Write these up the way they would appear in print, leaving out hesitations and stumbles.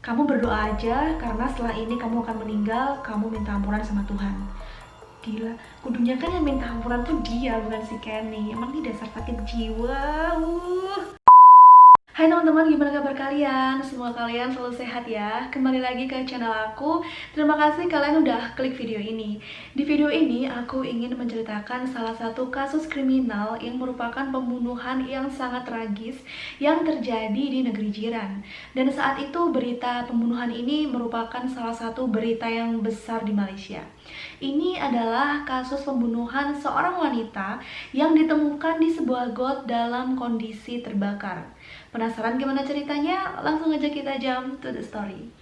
Kamu berdoa aja, karena setelah ini kamu akan meninggal, kamu minta ampunan sama Tuhan. Gila, kudunya kan yang minta ampunan tuh dia, bukan si Kenny. Emang ini dasar sakit jiwa. Hai teman-teman, gimana kabar kalian? Semoga kalian selalu sehat ya. Kembali lagi ke channel aku. Terima kasih kalian udah klik video ini. Di video ini aku ingin menceritakan salah satu kasus kriminal yang merupakan pembunuhan yang sangat tragis yang terjadi di negeri jiran. Dan saat itu berita pembunuhan ini merupakan salah satu berita yang besar di Malaysia. Ini adalah kasus pembunuhan seorang wanita yang ditemukan di sebuah got dalam kondisi terbakar. Penasaran gimana ceritanya? Langsung aja kita jump to the story.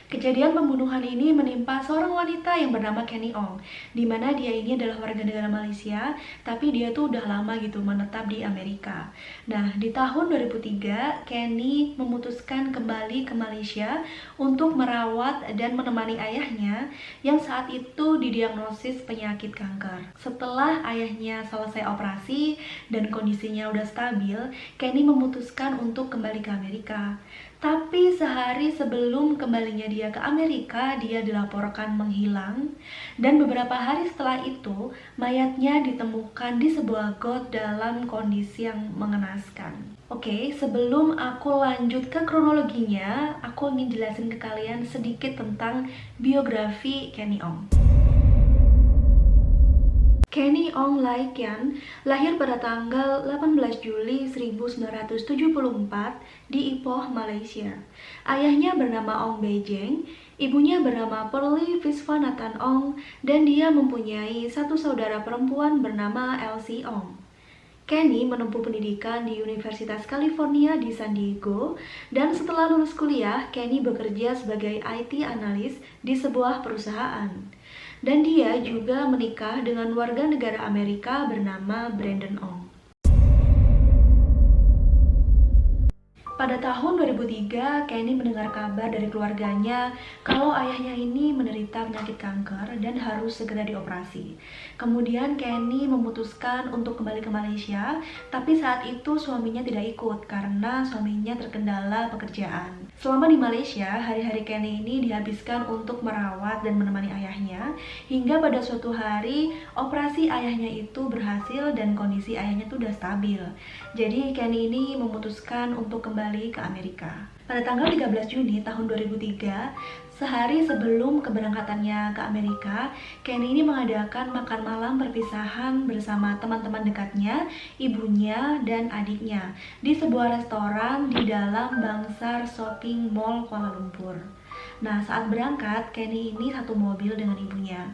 Kejadian pembunuhan ini menimpa seorang wanita yang bernama Kenny Ong, di mana dia ini adalah warga negara Malaysia, tapi dia tuh udah lama gitu menetap di Amerika. Nah, di tahun 2003, Kenny memutuskan kembali ke Malaysia untuk merawat dan menemani ayahnya yang saat itu didiagnosis penyakit kanker. Setelah ayahnya selesai operasi dan kondisinya udah stabil, Kenny memutuskan untuk kembali ke Amerika. Tapi sehari sebelum kembalinya dia ke Amerika, dia dilaporkan menghilang. Dan beberapa hari setelah itu, mayatnya ditemukan di sebuah got dalam kondisi yang mengenaskan. Oke, sebelum aku lanjut ke kronologinya, aku ingin jelasin ke kalian sedikit tentang biografi Kenny Ong. Kenny Ong Lai Kian lahir pada tanggal 18 Juli 1974 di Ipoh, Malaysia. Ayahnya bernama Ong Beijing, ibunya bernama Perli Viswanathan Ong, dan dia mempunyai satu saudara perempuan bernama Elsie Ong. Kenny menempuh pendidikan di Universitas California di San Diego, dan setelah lulus kuliah, Kenny bekerja sebagai IT analis di sebuah perusahaan. Dan dia juga menikah dengan warga negara Amerika bernama Brandon Ong. Pada tahun 2003, Kenny mendengar kabar dari keluarganya kalau ayahnya ini menderita penyakit kanker dan harus segera dioperasi. Kemudian Kenny memutuskan untuk kembali ke Malaysia, tapi saat itu suaminya tidak ikut karena suaminya terkendala pekerjaan. Selama di Malaysia, hari-hari Kenny ini dihabiskan untuk merawat dan menemani ayahnya, hingga pada suatu hari operasi ayahnya itu berhasil dan kondisi ayahnya itu udah stabil. Jadi Kenny ini memutuskan untuk kembali ke Amerika. Pada tanggal 13 Juni tahun 2003, sehari sebelum keberangkatannya ke Amerika, Kenny ini mengadakan makan malam perpisahan bersama teman-teman dekatnya, ibunya, dan adiknya di sebuah restoran di dalam Bangsar Shopping Mall Kuala Lumpur. Nah, saat berangkat, Kenny ini satu mobil dengan ibunya.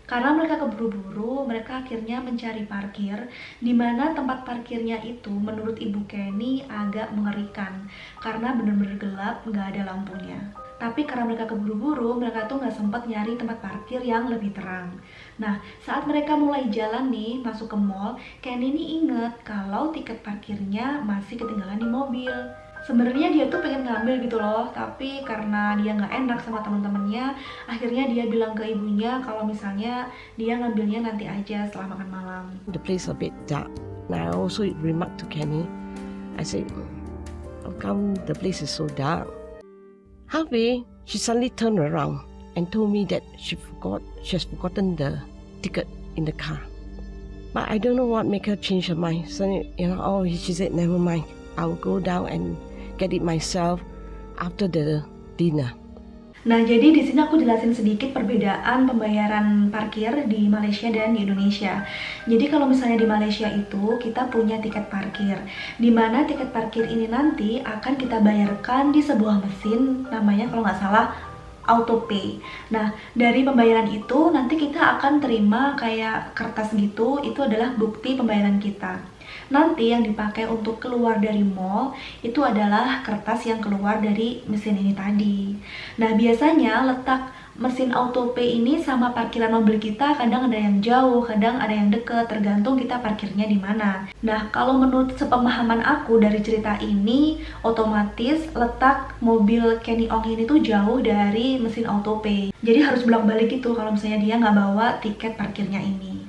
Karena mereka keburu-buru, mereka akhirnya mencari parkir, di mana tempat parkirnya itu menurut ibu Kenny agak mengerikan karena benar-benar gelap, nggak ada lampunya. Tapi karena mereka keburu-buru, mereka tuh nggak sempat nyari tempat parkir yang lebih terang. Nah, saat mereka mulai jalan nih masuk ke mall, Kenny ini inget kalau tiket parkirnya masih ketinggalan di mobil. Sebenarnya dia tuh pengen ngambil gitu loh, tapi karena dia nggak enak sama teman-temannya, akhirnya dia bilang ke ibunya kalau misalnya dia ngambilnya nanti aja setelah makan malam. The place a bit dark. And I also remarked to Kenny, I said, how come the place is so dark? Halfway, she suddenly turned around and told me that she has forgotten the ticket in the car. But I don't know what made her change her mind. So, she said, never mind, I'll go down and get it myself after the dinner. Nah, jadi di sini aku jelasin sedikit perbedaan pembayaran parkir di Malaysia dan di Indonesia. Jadi kalau misalnya di Malaysia itu kita punya tiket parkir, di mana tiket parkir ini nanti akan kita bayarkan di sebuah mesin, namanya kalau nggak salah AutoPay. Nah, dari pembayaran itu nanti kita akan terima kayak kertas gitu, itu adalah bukti pembayaran kita. Nanti yang dipakai untuk keluar dari mall itu adalah kertas yang keluar dari mesin ini tadi. Nah, biasanya letak mesin AutoPay ini sama parkiran mobil kita kadang ada yang jauh, kadang ada yang deket, tergantung kita parkirnya di mana. Nah, kalau menurut sepemahaman aku dari cerita ini, otomatis letak mobil Kenny Ong ini tuh jauh dari mesin AutoPay. Jadi harus bolak-balik gitu kalau misalnya dia nggak bawa tiket parkirnya ini.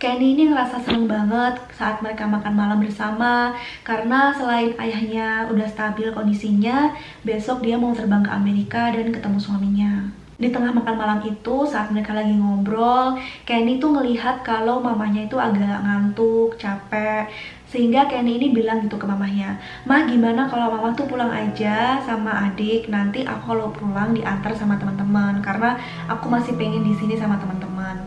Kenny ini ngerasa seneng banget saat mereka makan malam bersama karena selain ayahnya udah stabil kondisinya, besok dia mau terbang ke Amerika dan ketemu suaminya. Di tengah makan malam itu, saat mereka lagi ngobrol, Kenny tuh ngelihat kalau mamanya itu agak ngantuk, capek. Sehingga Kenny ini bilang gitu ke mamanya, "Mah, gimana kalau mama tuh pulang aja sama adik, nanti aku kalau pulang diantar sama teman-teman karena aku masih pengen di sini sama teman-teman."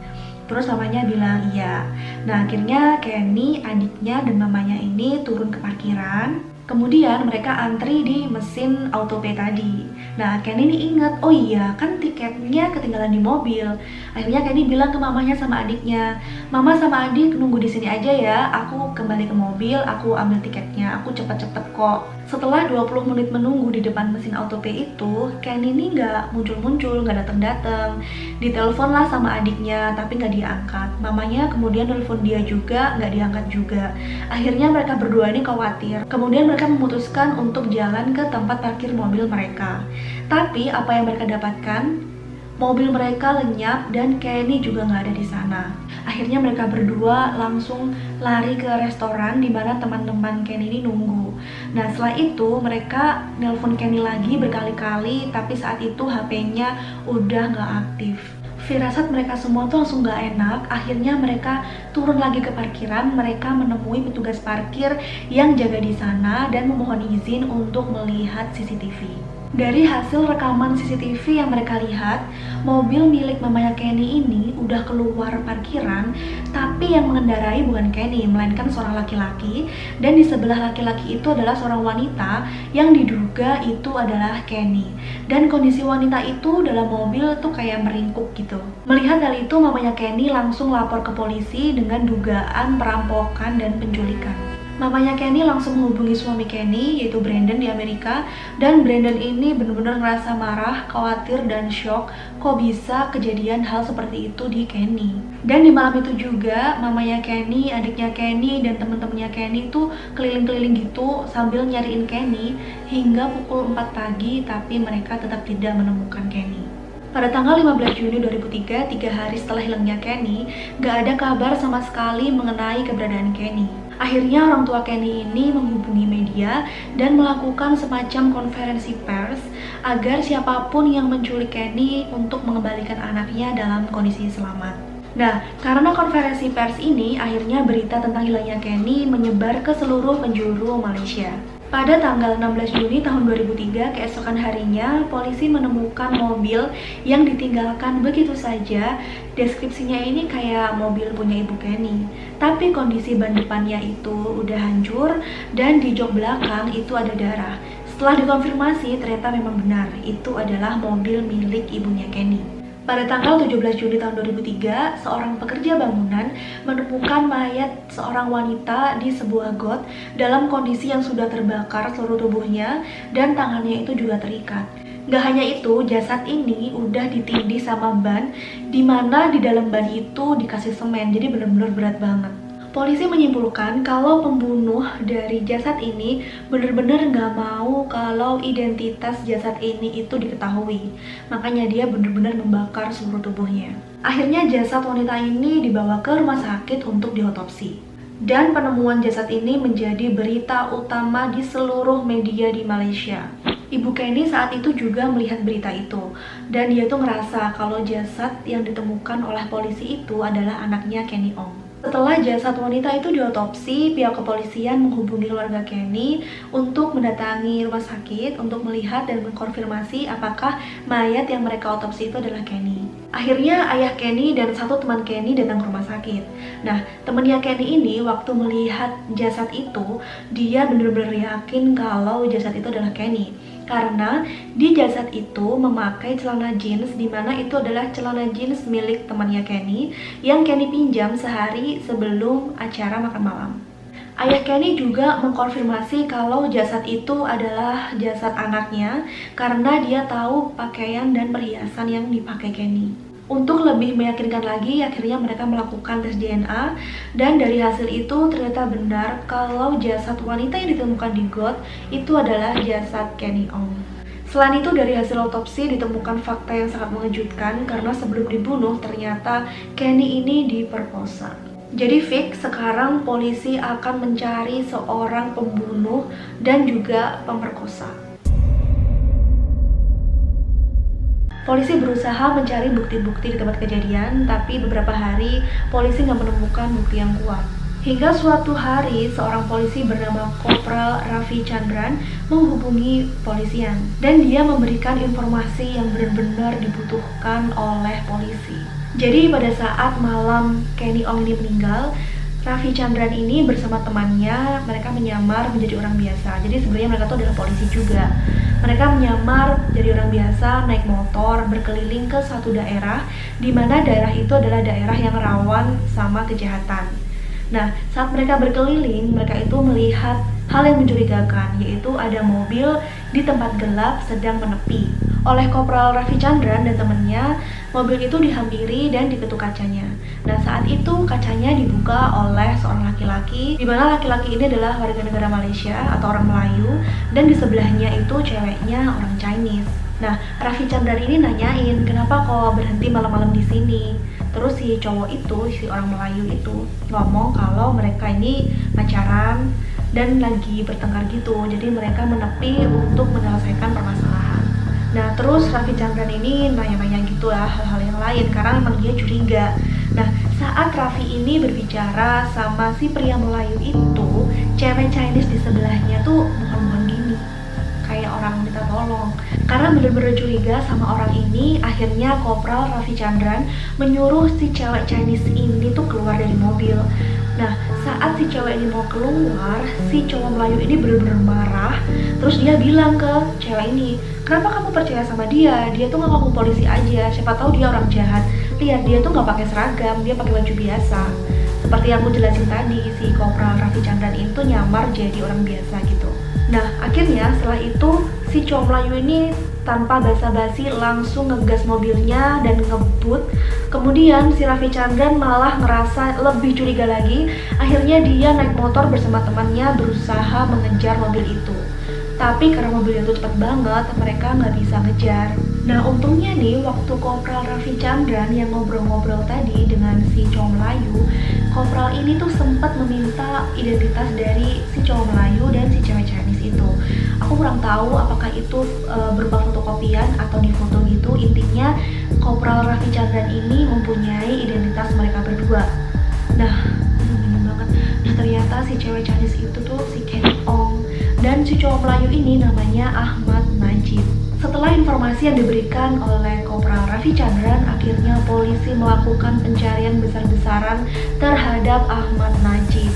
Terus mamanya bilang iya. Nah, akhirnya Kenny, adiknya, dan mamanya ini turun ke parkiran. Kemudian mereka antri di mesin autopay tadi. Nah, Kenny ini inget, oh iya kan tiketnya ketinggalan di mobil. Akhirnya Kenny bilang ke mamanya sama adiknya, "Mama sama adik nunggu di sini aja ya, aku kembali ke mobil, aku ambil tiketnya, aku cepet-cepet kok." Setelah 20 menit menunggu di depan mesin autopay itu, Kenny ini nggak muncul-muncul, nggak dateng-dateng. Ditelepon lah sama adiknya, tapi nggak diangkat. Mamanya kemudian telepon dia juga, nggak diangkat juga. Akhirnya mereka berdua ini khawatir. Kemudian mereka memutuskan untuk jalan ke tempat parkir mobil mereka. Tapi apa yang mereka dapatkan? Mobil mereka lenyap dan Kenny juga nggak ada di sana. Akhirnya mereka berdua langsung lari ke restoran di mana teman-teman Kenny ini nunggu. Nah, setelah itu mereka nelpon Kenny lagi berkali-kali, tapi saat itu HP-nya udah nggak aktif. Firasat mereka semua tuh langsung nggak enak. Akhirnya mereka turun lagi ke parkiran. Mereka menemui petugas parkir yang jaga di sana dan memohon izin untuk melihat CCTV. Dari hasil rekaman CCTV yang mereka lihat, mobil milik mamanya Kenny ini udah keluar parkiran, tapi yang mengendarai bukan Kenny, melainkan seorang laki-laki, dan di sebelah laki-laki itu adalah seorang wanita yang diduga itu adalah Kenny. Dan kondisi wanita itu dalam mobil tuh kayak meringkuk gitu. Melihat hal itu, mamanya Kenny langsung lapor ke polisi dengan dugaan perampokan dan penculikan. Mamanya Kenny langsung menghubungi suami Kenny, yaitu Brandon di Amerika, dan Brandon ini benar-benar ngerasa marah, khawatir, dan shock kok bisa kejadian hal seperti itu di Kenny. Dan di malam itu juga, mamanya Kenny, adiknya Kenny, dan teman-temannya Kenny tuh keliling-keliling gitu sambil nyariin Kenny hingga pukul 4 pagi, tapi mereka tetap tidak menemukan Kenny. Pada tanggal 15 Juni 2003, 3 hari setelah hilangnya Kenny, gak ada kabar sama sekali mengenai keberadaan Kenny. Akhirnya orang tua Kenny ini menghubungi media dan melakukan semacam konferensi pers agar siapapun yang menculik Kenny untuk mengembalikan anaknya dalam kondisi selamat. Nah, karena konferensi pers ini, akhirnya berita tentang hilangnya Kenny menyebar ke seluruh penjuru Malaysia. Pada tanggal 16 Juni tahun 2003, keesokan harinya, polisi menemukan mobil yang ditinggalkan begitu saja. Deskripsinya ini kayak mobil punya ibu Kenny. Tapi kondisi ban depannya itu udah hancur dan di jok belakang itu ada darah. Setelah dikonfirmasi, ternyata memang benar, itu adalah mobil milik ibunya Kenny. Pada tanggal 17 Juni tahun 2003, seorang pekerja bangunan menemukan mayat seorang wanita di sebuah got dalam kondisi yang sudah terbakar seluruh tubuhnya dan tangannya itu juga terikat. Gak hanya itu, jasad ini udah ditindih sama ban, dimana di dalam ban itu dikasih semen, jadi bener-bener berat banget. Polisi menyimpulkan kalau pembunuh dari jasad ini benar-benar nggak mau kalau identitas jasad ini itu diketahui. Makanya dia benar-benar membakar seluruh tubuhnya. Akhirnya jasad wanita ini dibawa ke rumah sakit untuk diotopsi. Dan penemuan jasad ini menjadi berita utama di seluruh media di Malaysia. Ibu Kenny saat itu juga melihat berita itu. Dan dia tuh ngerasa kalau jasad yang ditemukan oleh polisi itu adalah anaknya Kenny Ong. Setelah jasad wanita itu diotopsi, pihak kepolisian menghubungi keluarga Kenny untuk mendatangi rumah sakit untuk melihat dan mengkonfirmasi apakah mayat yang mereka otopsi itu adalah Kenny. Akhirnya ayah Kenny dan satu teman Kenny datang ke rumah sakit. Nah, temannya Kenny ini waktu melihat jasad itu, dia benar-benar yakin kalau jasad itu adalah Kenny. Karena di jasad itu memakai celana jeans, di mana itu adalah celana jeans milik temannya Kenny yang Kenny pinjam sehari sebelum acara makan malam. Ayah Kenny juga mengkonfirmasi kalau jasad itu adalah jasad anaknya karena dia tahu pakaian dan perhiasan yang dipakai Kenny. Untuk lebih meyakinkan lagi, akhirnya mereka melakukan tes DNA dan dari hasil itu ternyata benar kalau jasad wanita yang ditemukan di got itu adalah jasad Kenny Ong. Selain itu, dari hasil otopsi ditemukan fakta yang sangat mengejutkan karena sebelum dibunuh ternyata Kenny ini diperkosa. Jadi fix sekarang polisi akan mencari seorang pembunuh dan juga pemerkosa. Polisi berusaha mencari bukti-bukti di tempat kejadian, tapi beberapa hari polisi nggak menemukan bukti yang kuat. Hingga suatu hari, seorang polisi bernama Kopral Raffi Chandran menghubungi polisian. Dan dia memberikan informasi yang benar-benar dibutuhkan oleh polisi. Jadi pada saat malam Kenny Ong ini meninggal, Raffi Chandran ini bersama temannya, mereka menyamar menjadi orang biasa. Jadi sebenarnya mereka tuh adalah polisi juga. Mereka menyamar jadi orang biasa, naik motor, berkeliling ke satu daerah, di mana daerah itu adalah daerah yang rawan sama kejahatan. Nah, saat mereka berkeliling, mereka itu melihat hal yang mencurigakan, yaitu ada mobil di tempat gelap sedang menepi. Oleh Kopral Raffi Chandran dan temannya, mobil itu dihampiri dan diketuk kacanya. Nah, saat itu kacanya dibuka oleh seorang laki-laki, di mana laki-laki ini adalah warga negara Malaysia atau orang Melayu, dan di sebelahnya itu ceweknya orang Chinese. Nah, Raffi Chandran ini nanyain, kenapa kok berhenti malam-malam di sini? Terus si cowok itu, si orang Melayu itu ngomong kalau mereka ini pacaran dan lagi bertengkar gitu. Jadi mereka menepi untuk menyelesaikan permasalahan. Nah, terus Raffi Chandran ini nanya-nanya gitu lah hal-hal yang lain karena memang dia curiga. Nah, saat Raffi ini berbicara sama si pria Melayu itu, cewek Chinese di sebelahnya tuh mohon-mohon gini, kayak orang minta tolong. Karena bener-bener curiga sama orang ini, akhirnya Kopral Raffi Chandran menyuruh si cewek Chinese ini tuh keluar dari mobil. Nah, saat si cewek ini mau keluar, si cowok Melayu ini bener-bener marah. Terus dia bilang ke cewek ini, kenapa kamu percaya sama dia? Dia tuh ngaku polisi aja, siapa tahu dia orang jahat. Lihat, dia tuh nggak pakai seragam, dia pakai baju biasa. Seperti yang aku jelasin tadi, si Kopral Raffi Chandran itu nyamar jadi orang biasa gitu. Nah, akhirnya setelah itu si cowok Melayu ini tanpa basa-basi langsung ngegas mobilnya dan ngebut. Kemudian si Raffi Chandran malah ngerasa lebih curiga lagi. Akhirnya dia naik motor bersama temannya berusaha mengejar mobil itu. Tapi karena mobilnya itu cepat banget, mereka nggak bisa ngejar. Nah, untungnya nih, waktu Kopral Raffi Chandran yang ngobrol-ngobrol tadi dengan si cowok Melayu, Kopral ini tuh sempat meminta identitas dari si cowok Melayu dan si cewek Chinese itu. Aku kurang tahu apakah itu berupa fotokopian atau di foto gitu. Intinya, Kopral Raffi Chandran ini mempunyai identitas mereka berdua. Nah, bingung banget. Nah, ternyata si cewek Chinese itu tuh si Kenny Ong. Dan si cowok Melayu ini namanya Ahmad Najib. Setelah informasi yang diberikan oleh Kopral Raffi Chandran, akhirnya polisi melakukan pencarian besar-besaran terhadap Ahmad Najib.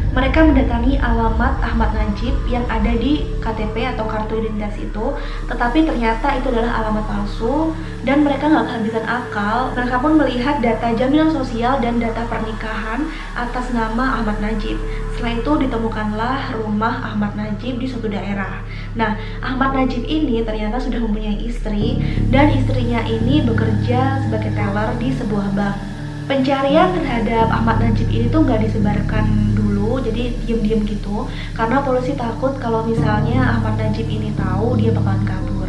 Mereka mendatangi alamat Ahmad Najib yang ada di KTP atau kartu identitas itu, tetapi ternyata itu adalah alamat palsu dan mereka nggak kehabisan akal. Mereka pun melihat data jaminan sosial dan data pernikahan atas nama Ahmad Najib. Setelah itu ditemukanlah rumah Ahmad Najib di suatu daerah. Nah, Ahmad Najib ini ternyata sudah mempunyai istri dan istrinya ini bekerja sebagai teller di sebuah bank. Pencarian terhadap Ahmad Najib ini tuh nggak disebarkan dulu, jadi diem-diem gitu, karena polisi takut kalau misalnya Ahmad Najib ini tahu dia bakalan kabur.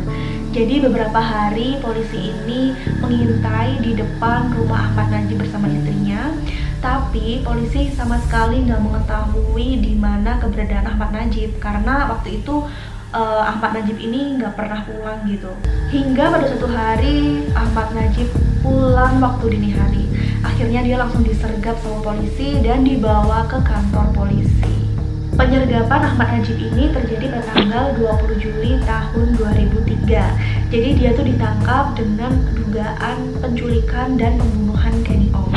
Jadi beberapa hari polisi ini mengintai di depan rumah Ahmad Najib bersama istrinya, tapi polisi sama sekali nggak mengetahui di mana keberadaan Ahmad Najib karena waktu itu Ahmad Najib ini nggak pernah pulang gitu. Hingga pada suatu hari Ahmad Najib pulang waktu dini hari. Akhirnya dia langsung disergap sama polisi dan dibawa ke kantor polisi. Penyergapan Ahmad Najib ini terjadi pada tanggal 20 Juli tahun 2003. Jadi dia tuh ditangkap dengan dugaan penculikan dan pembunuhan Kenny Ong.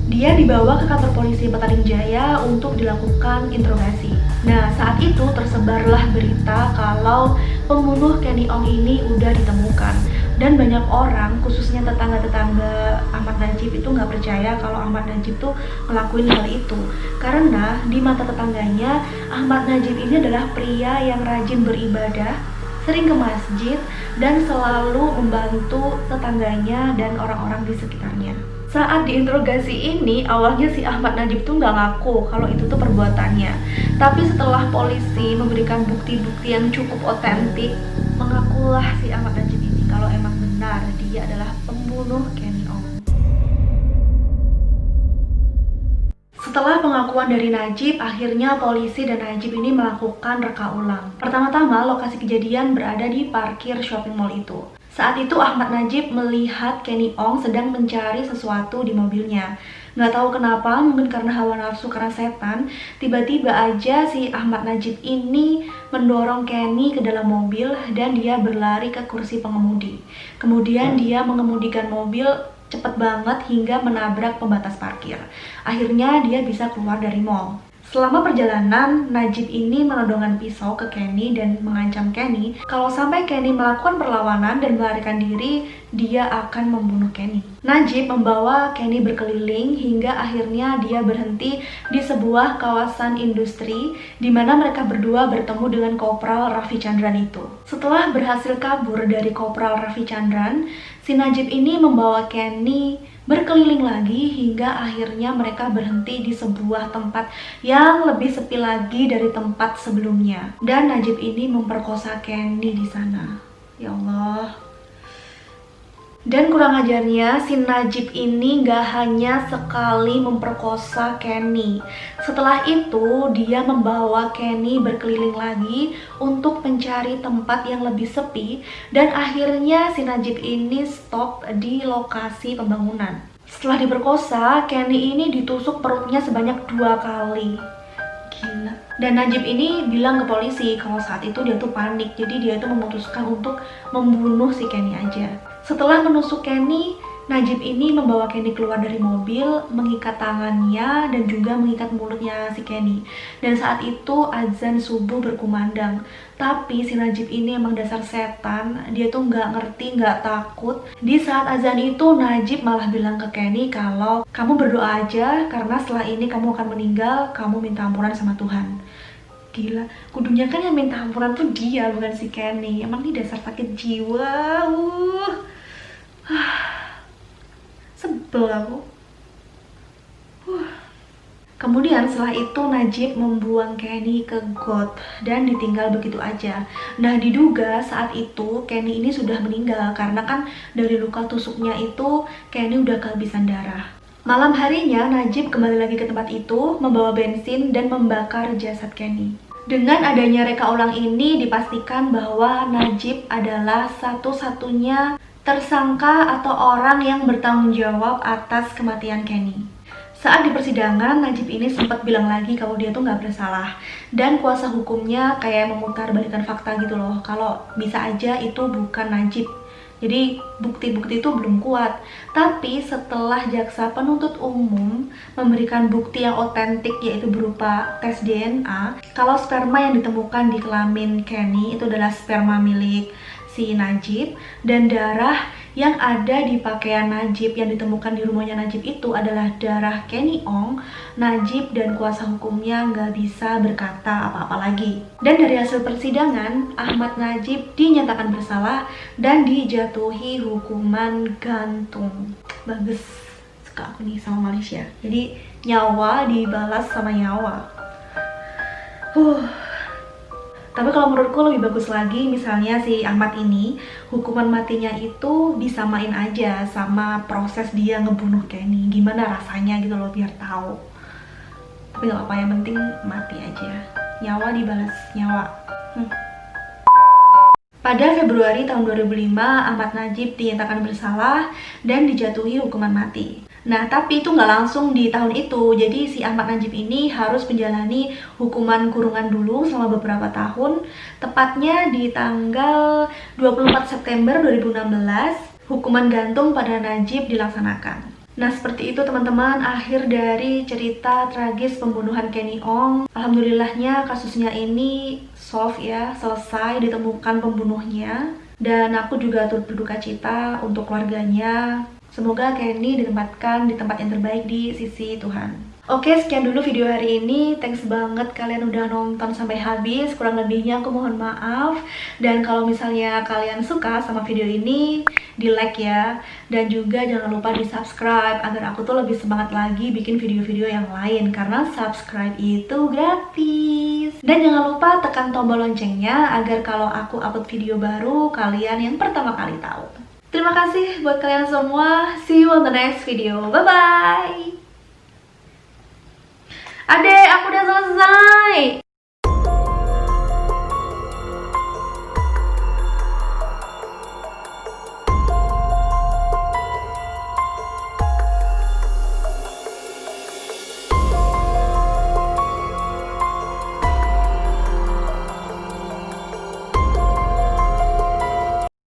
Dia dibawa ke kantor polisi Petaling Jaya untuk dilakukan interogasi. Nah, saat itu tersebarlah berita kalau pembunuh Kenny Ong ini udah ditemukan. Dan banyak orang, khususnya tetangga-tetangga Ahmad Najib itu nggak percaya kalau Ahmad Najib tuh ngelakuin hal itu. Karena di mata tetangganya, Ahmad Najib ini adalah pria yang rajin beribadah, sering ke masjid, dan selalu membantu tetangganya dan orang-orang di sekitarnya. Saat diinterogasi ini, awalnya si Ahmad Najib tuh nggak ngaku kalau itu tuh perbuatannya. Tapi setelah polisi memberikan bukti-bukti yang cukup otentik, mengakulah si Ahmad Najib ini kalau emang benar dia adalah pembunuh Kenny Ong. pengakuan dari Najib, akhirnya polisi dan Najib ini melakukan reka ulang. Pertama-tama, lokasi kejadian berada di parkir shopping mall itu. Saat itu Ahmad Najib melihat Kenny Ong sedang mencari sesuatu di mobilnya. Nggak tahu kenapa, mungkin karena hawa nafsu, karena setan, tiba-tiba aja si Ahmad Najib ini mendorong Kenny ke dalam mobil dan dia berlari ke kursi pengemudi. Kemudian dia mengemudikan mobil cepet banget hingga menabrak pembatas parkir. Akhirnya dia bisa keluar dari mall. Selama perjalanan, Najib ini menodongkan pisau ke Kenny dan mengancam Kenny kalau sampai Kenny melakukan perlawanan dan melarikan diri, dia akan membunuh Kenny. Najib membawa Kenny berkeliling hingga akhirnya dia berhenti di sebuah kawasan industri di mana mereka berdua bertemu dengan Kopral Raffi Chandran itu. Setelah berhasil kabur dari Kopral Raffi Chandran, si Najib ini membawa Kenny berkeliling lagi hingga akhirnya mereka berhenti di sebuah tempat yang lebih sepi lagi dari tempat sebelumnya. Dan Najib ini memperkosa Kenny di sana. Ya Allah. Dan kurang ajarnya, si Najib ini gak hanya sekali memperkosa Kenny. Setelah itu, dia membawa Kenny berkeliling lagi untuk mencari tempat yang lebih sepi. Dan akhirnya si Najib ini stop di lokasi pembangunan. Setelah diperkosa, Kenny ini ditusuk perutnya sebanyak 2 kali. Gila. Dan Najib ini bilang ke polisi kalau saat itu dia tuh panik. Jadi dia tuh memutuskan untuk membunuh si Kenny aja. Setelah menusuk Kenny, Najib ini membawa Kenny keluar dari mobil, mengikat tangannya dan juga mengikat mulutnya si Kenny. Dan saat itu azan subuh berkumandang. Tapi si Najib ini emang dasar setan, dia tuh nggak ngerti, nggak takut. Di saat azan itu Najib malah bilang ke Kenny kalau kamu berdoa aja karena setelah ini kamu akan meninggal, kamu minta ampunan sama Tuhan. Gila, kudunya kan yang minta ampunan tuh dia, bukan si Kenny. Emang ini dasar sakit jiwa. Sebel aku. Kemudian setelah itu Najib membuang Kenny ke got dan ditinggal begitu aja. Nah, diduga saat itu Kenny ini sudah meninggal karena kan dari luka tusuknya itu Kenny udah kehabisan darah. Malam harinya Najib kembali lagi ke tempat itu, membawa bensin dan membakar jasad Kenny. Dengan adanya reka ulang ini dipastikan bahwa Najib adalah satu-satunya tersangka atau orang yang bertanggung jawab atas kematian Kenny. Saat di persidangan, Najib ini sempat bilang lagi kalau dia tuh nggak bersalah. Dan kuasa hukumnya kayak memutarbalikkan fakta gitu loh, kalau bisa aja itu bukan Najib. Jadi bukti-bukti itu belum kuat. Tapi setelah jaksa penuntut umum memberikan bukti yang otentik yaitu berupa tes DNA, kalau sperma yang ditemukan di kelamin Kenny itu adalah sperma milik si Najib, dan darah yang ada di pakaian Najib yang ditemukan di rumahnya Najib itu adalah darah Kenny Ong. Najib dan kuasa hukumnya nggak bisa berkata apa-apa lagi. Dan dari hasil persidangan, Ahmad Najib dinyatakan bersalah dan dijatuhi hukuman gantung. Bagus, suka aku nih sama Malaysia. Jadi nyawa dibalas sama nyawa. Tapi kalau menurutku lebih bagus lagi misalnya si Ahmad ini hukuman matinya itu disamain aja sama proses dia ngebunuh Kenny. Gimana rasanya gitu loh, biar tahu. Tapi gak apa-apa, yang penting mati aja. Nyawa dibalas nyawa. Pada Februari tahun 2005, Ahmad Najib dinyatakan bersalah dan dijatuhi hukuman mati. Nah, tapi itu nggak langsung di tahun itu. Jadi si Ahmad Najib ini harus menjalani hukuman kurungan dulu selama beberapa tahun. Tepatnya di tanggal 24 September 2016, hukuman gantung pada Najib dilaksanakan. Nah, seperti itu teman-teman akhir dari cerita tragis pembunuhan Kenny Ong. Alhamdulillahnya kasusnya ini solve ya, selesai, ditemukan pembunuhnya. Dan aku juga turut berduka cita untuk keluarganya. Semoga Kenny ditempatkan di tempat yang terbaik di sisi Tuhan. Oke, sekian dulu video hari ini. Thanks banget kalian udah nonton sampai habis. Kurang lebihnya aku mohon maaf. Dan kalau misalnya kalian suka sama video ini, di like ya. Dan juga jangan lupa di subscribe agar aku tuh lebih semangat lagi bikin video-video yang lain. Karena subscribe itu gratis. Dan jangan lupa tekan tombol loncengnya agar kalau aku upload video baru, kalian yang pertama kali tahu. Terima kasih buat kalian semua. See you on the next video. Bye-bye. Adek, aku udah selesai.